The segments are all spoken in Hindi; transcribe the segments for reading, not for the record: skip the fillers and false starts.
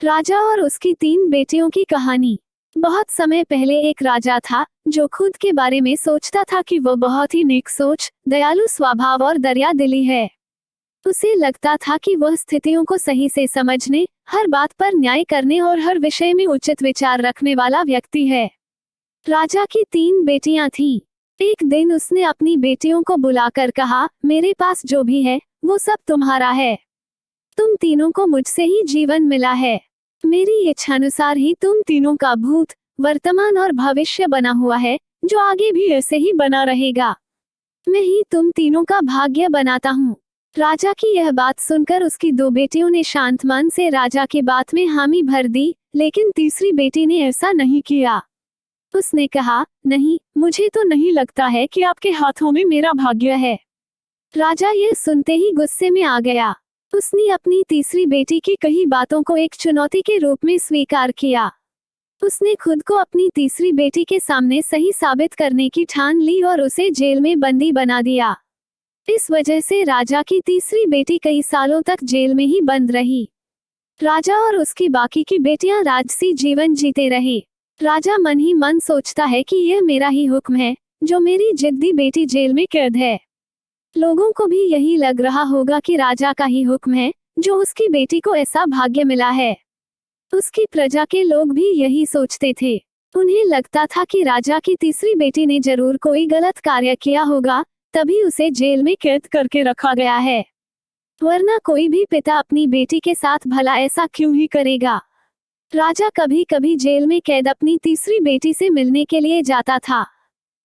राजा और उसकी 3 बेटियों की कहानी। बहुत समय पहले एक राजा था जो खुद के बारे में सोचता था कि वो बहुत ही नेक सोच, दयालु स्वभाव और दरिया दिली है। उसे लगता था कि वह स्थितियों को सही से समझने, हर बात पर न्याय करने और हर विषय में उचित विचार रखने वाला व्यक्ति है। राजा की 3 बेटियां थीं। एक दिन उसने अपनी बेटियों को बुलाकर कहा, मेरे पास जो भी है वो सब तुम्हारा है। तुम तीनों को मुझसे ही जीवन मिला है। मेरी इच्छानुसार ही तुम तीनों का भूत, वर्तमान और भविष्य बना हुआ है, जो आगे भी ऐसे ही बना रहेगा। मैं ही तुम तीनों का भाग्य बनाता हूँ। राजा की यह बात सुनकर उसकी 2 बेटियों ने शांत मन से राजा की बात में हामी भर दी, लेकिन तीसरी बेटी ने ऐसा नहीं किया। उसने कहा, नहीं, मुझे तो नहीं लगता है कि आपके हाथों में मेरा भाग्य है। राजा यह सुनते ही गुस्से में आ गया। उसने अपनी तीसरी बेटी की कही बातों को एक चुनौती के रूप में स्वीकार किया। उसने खुद को अपनी तीसरी बेटी के सामने सही साबित करने की ठान ली और उसे जेल में बंदी बना दिया। इस वजह से राजा की तीसरी बेटी कई सालों तक जेल में ही बंद रही। राजा और उसकी बाकी की बेटियां राजसी जीवन जीते रहे। राजा मन ही मन सोचता है कि यह मेरा ही हुक्म है, जो मेरी जिद्दी बेटी जेल में कैद है। लोगों को भी यही लग रहा होगा कि राजा का ही हुक्म है, जो उसकी बेटी को ऐसा भाग्य मिला है। उसकी प्रजा के लोग भी यही सोचते थे। उन्हें लगता था कि राजा की तीसरी बेटी ने जरूर कोई गलत कार्य किया होगा, तभी उसे जेल में कैद करके रखा गया है। वरना कोई भी पिता अपनी बेटी के साथ भला ऐसा क्यों ही करेगा। राजा कभी कभी जेल में कैद अपनी तीसरी बेटी से मिलने के लिए जाता था।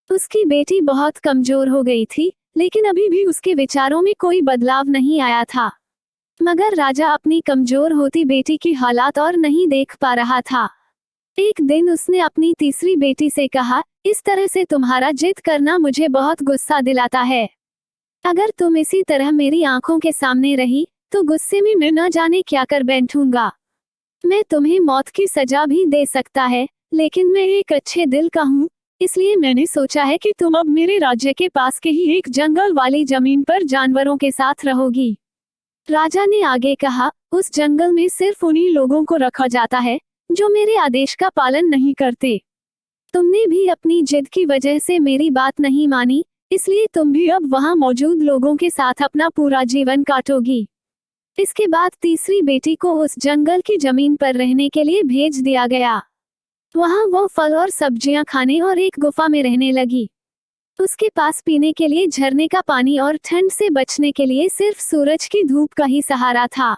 उसकी बेटी बहुत कमजोर हो गई थी, लेकिन अभी भी उसके विचारों में कोई बदलाव नहीं आया था। मगर राजा अपनी कमजोर होती बेटी की हालात और नहीं देख पा रहा था। एक दिन उसने अपनी तीसरी बेटी से कहा, इस तरह से तुम्हारा जिद करना मुझे बहुत गुस्सा दिलाता है। अगर तुम इसी तरह मेरी आंखों के सामने रही, तो गुस्से में मैं न जाने क्या कर बैठूंगा। मैं तुम्हें मौत की सजा भी दे सकता है, लेकिन मैं एक अच्छे दिल का हूँ, इसलिए मैंने सोचा है कि तुम अब मेरे राज्य के पास के ही एक जंगल वाली जमीन पर जानवरों के साथ रहोगी। राजा ने आगे कहा, उस जंगल में सिर्फ उन्हीं लोगों को रखा जाता है जो मेरे आदेश का पालन नहीं करते। तुमने भी अपनी जिद की वजह से मेरी बात नहीं मानी, इसलिए तुम भी अब वहां मौजूद लोगों के साथ अपना पूरा जीवन काटोगी। इसके बाद तीसरी बेटी को उस जंगल की जमीन पर रहने के लिए भेज दिया गया। वहां वो फल और सब्जियां खाने और एक गुफा में रहने लगी। उसके पास पीने के लिए झरने का पानी और ठंड से बचने के लिए सिर्फ सूरज की धूप का ही सहारा था।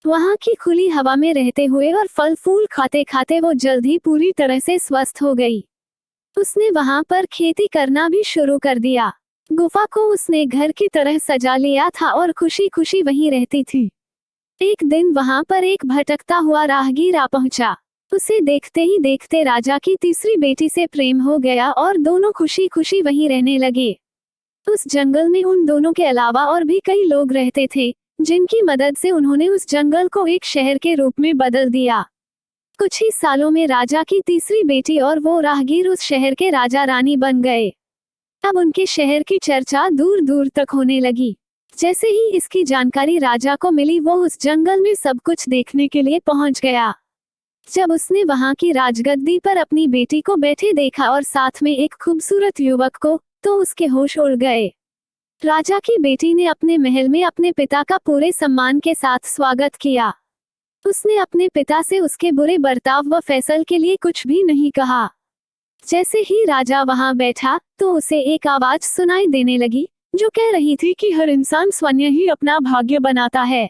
वहां की खुली हवा में रहते हुए और फल फूल खाते खाते वो जल्द ही पूरी तरह से स्वस्थ हो गई। उसने वहां पर खेती करना भी शुरू कर दिया। गुफा को उसने घर की तरह सजा लिया था और खुशी खुशी वहीं रहती थी। एक दिन वहां पर एक भटकता हुआ राहगीर आ पहुंचा। उसे देखते ही देखते राजा की तीसरी बेटी से प्रेम हो गया और दोनों खुशी खुशी वहीं रहने लगे। उस जंगल में उन दोनों के अलावा और भी कई लोग रहते थे, जिनकी मदद से उन्होंने उस जंगल को एक शहर के रूप में बदल दिया। कुछ ही सालों में राजा की तीसरी बेटी और वो राहगीर उस शहर के राजा रानी बन गए। अब उनके शहर की चर्चा दूर दूर तक होने लगी। जैसे ही इसकी जानकारी राजा को मिली, वो उस जंगल में सब कुछ देखने के लिए पहुंच गया। जब उसने वहां की राजगद्दी पर अपनी बेटी को बैठे देखा और साथ में एक खूबसूरत युवक को, तो उसके होश उड़ गए। राजा की बेटी ने अपने महल में अपने पिता का पूरे सम्मान के साथ स्वागत किया। उसने अपने पिता से उसके बुरे बर्ताव व फैसल के लिए कुछ भी नहीं कहा। जैसे ही राजा वहां बैठा, तो उसे एक आवाज सुनाई देने लगी, जो कह रही थी कि हर इंसान स्वयं ही अपना भाग्य बनाता है।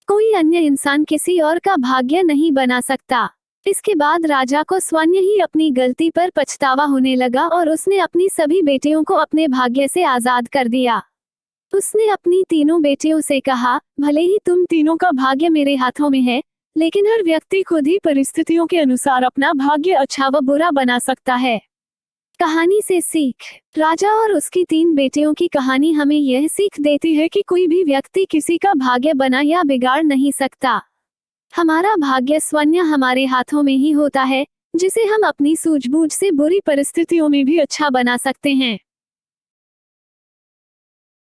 कोई अन्य इंसान किसी और का भाग्य नहीं बना सकता। इसके बाद राजा को स्वयं ही अपनी गलती पर पछतावा होने लगा और उसने अपनी सभी बेटियों को अपने भाग्य से आजाद कर दिया। उसने अपनी तीनों बेटियों से कहा, भले ही तुम तीनों का भाग्य मेरे हाथों में है, लेकिन हर व्यक्ति खुद ही परिस्थितियों के अनुसार अपना भाग्य अच्छा व बुरा बना सकता है। कहानी से सीख। राजा और उसकी 3 बेटियों की कहानी हमें यह सीख देती है कि कोई भी व्यक्ति किसी का भाग्य बना या बिगाड़ नहीं सकता। हमारा भाग्य स्वयं हमारे हाथों में ही होता है, जिसे हम अपनी सूझबूझ से बुरी परिस्थितियों में भी अच्छा बना सकते हैं।